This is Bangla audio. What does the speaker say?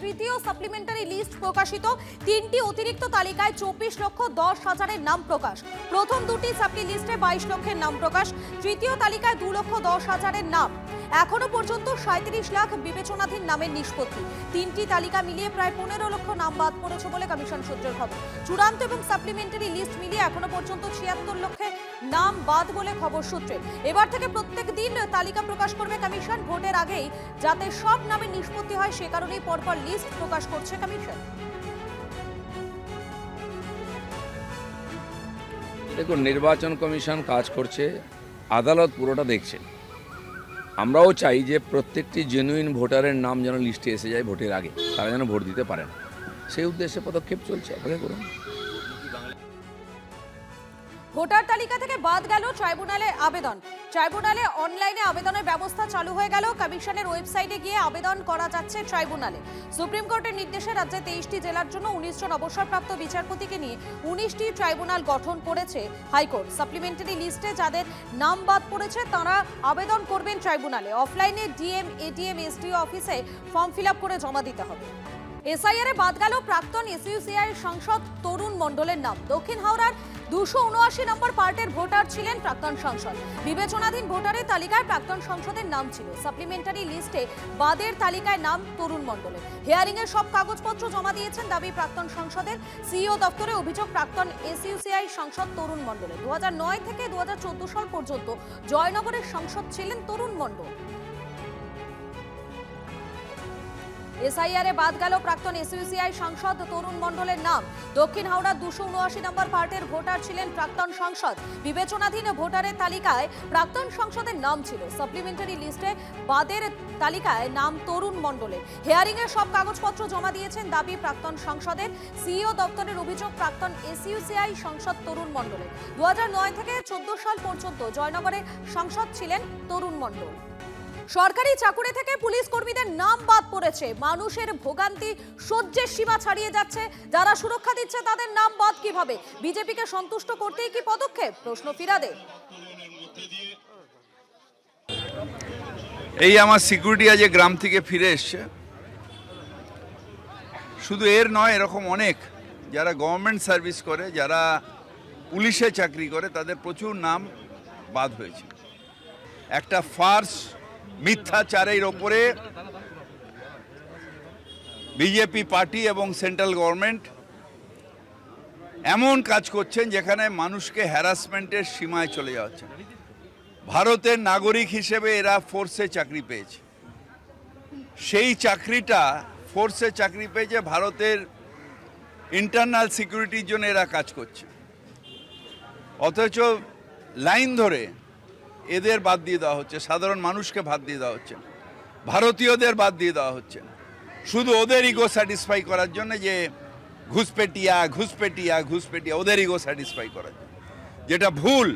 তৃতীয় সাপ্লিমেন্টারি লিস্ট প্রকাশিত। 3টি অতিরিক্ত তালিকায় 24,10,000 নাম প্রকাশ। প্রথম দুটি সাপ্লি লিস্টে 22 লক্ষের নাম প্রকাশ। তৃতীয় তালিকায় 2,10,000 নাম। এখনো পর্যন্ত 37 লাখ বিবেচনাধীন নামের নিষ্পত্তি। 3টি তালিকা মিলিয়ে প্রায় 15 লক্ষ নাম বাদ পড়েছে বলে কমিশন সূত্রের খবর। চূড়ান্ত এবং সাপ্লিমেন্টারি লিস্ট মিলিয়ে এখনো পর্যন্ত 76 লক্ষের নাম বাদ বলে খবর সূত্রে। এবার থেকে প্রত্যেক দিন তালিকা প্রকাশ করবে কমিশন। ভোটের আগেই যাতে সব নামের নিষ্পত্তি হয় সে কারণেই পরপর লিস্ট প্রকাশ করছে কমিশন। দেখুন, নির্বাচন কমিশন কাজ করছে, আদালত পুরোটা দেখছে। আমরাও চাই যে প্রত্যেকটি জেনুইন ভোটারের নাম যেন লিস্টে এসে যায় ভোটের আগে, তারা যেন ভোট দিতে পারেন। সেই উদ্দেশ্যে পদক্ষেপ চলছে। অপেক্ষা করুন। ভোটার তালিকা থেকে বাদ গেল ট্রাইব্যুনালে আবেদন। ট্রাইব্যুনালে অনলাইনে আবেদনের ব্যবস্থা চালু হয়ে গেল। কমিশনের ওয়েবসাইটে গিয়ে আবেদন করা যাচ্ছে ট্রাইব্যুনালে। সুপ্রিম কোর্টের নির্দেশে রাজ্যে 23টি জেলার জন্য 19 জন অবসরপ্রাপ্ত বিচারপতিকে নিয়ে 19টি ট্রাইব্যুনাল গঠন করেছে হাইকোর্ট। সাপ্লিমেন্টারি লিস্টে যাদের নাম বাদ পড়েছে তারা আবেদন করবেন ট্রাইব্যুনালে। অফলাইনে ডিএম, এডিএম, এসডিও অফিসে ফর্ম ফিল আপ করে জমা দিতে হবে। এসআইআরে বাদ গেল প্রাক্তন এসইউসিআই সাংসদ তরুণ মণ্ডলের নাম। দক্ষিণ হাওড়ার 279 নম্বর পার্টের ভোটার ছিলেন প্রাক্তন সাংসদ। বিবেচনাধীন ভোটারের তালিকায় প্রাক্তন সাংসদের নাম ছিল। সাপ্লিমেন্টারি লিস্টে বাদের তালিকায় নাম তরুণ মণ্ডলের। হিয়ারিং এর সব কাগজপত্র জমা দিয়েছেন দাবি প্রাক্তন সাংসদের। সিইও দপ্তরে অভিযোগ প্রাক্তন এসইউসিআই সাংসদ তরুণ মণ্ডলের। 2009 থেকে 2014 সাল পর্যন্ত জয়নগরের সাংসদ ছিলেন তরুণ মণ্ডল। এসআইআরে বাদ গেল প্রাক্তন এসইউসিআই সাংসদ তরুণ মণ্ডলের নাম। দক্ষিণ হাওড়া 279 নম্বর পার্টের ভোটার ছিলেন প্রাক্তন সাংসদ। বিবেচনাধীন ভোটারের তালিকায় প্রাক্তন সাংসদের নাম ছিল। সাপ্লিমেন্টারি লিস্টে বাদের তালিকায় নাম তরুণ মণ্ডলের। হিয়ারিং এর সব কাগজপত্র জমা দিয়েছেন দাবি প্রাক্তন সাংসদের। সিইও দপ্তরের অভিযোগ প্রাক্তন এসইউসিআই সাংসদ তরুণ মণ্ডলের। 2009 থেকে 14 সাল পর্যন্ত জয়নগরের সাংসদ ছিলেন তরুণ মণ্ডল। সরকারি চাকুরি থেকে পুলিশ কর্মীদের নাম বাদ পড়েছে। মানুষের ভোগান্তি সহ্যের সীমা ছাড়িয়ে যাচ্ছে। যারা সুরক্ষা দিচ্ছে তাদের নাম বাদ কিভাবে? বিজেপিকে সন্তুষ্ট করতেই কি পদক্ষেপ? প্রশ্ন ফিরাদে। এই আমার সিকিউরিটি আজ গ্রাম থেকে ফিরে এসছে। শুধু এর নয়, এরকম অনেক যারা গভর্নমেন্ট সার্ভিস করে, যারা পুলিশে চাকরি করে, তাদের প্রচুর নাম বাদ হয়েছে। একটা ফার্স মিথ্যাচারের ওপরে বিজেপি পার্টি এবং সেন্ট্রাল গভর্নমেন্ট এমন কাজ করছেন যেখানে মানুষকে হ্যারাসমেন্টের সীমায় চলে যাচ্ছে। ভারতের নাগরিক হিসেবে এরা ফোর্সে চাকরি পেয়েছে। সেই চাকরিটা ফোর্সে চাকরি পেয়েছে, ভারতের ইন্টারনাল সিকিউরিটির জন্য এরা কাজ করছে। অথচ লাইন ধরে এদের বাদ দিয়ে দেওয়া হচ্ছে, সাধারণ মানুষকে বাদ দিয়ে দেওয়া হচ্ছে, ভারতীয়দের বাদ দিয়ে দেওয়া হচ্ছে, শুধু ওদের ইগো স্যাটিসফাই করার জন্য, যে ঘুষপেটিয়া ঘুষপেটিয়া ঘুষপেটিয়া, ওদের ইগো স্যাটিসফাই করার জন্য, যেটা ভুল।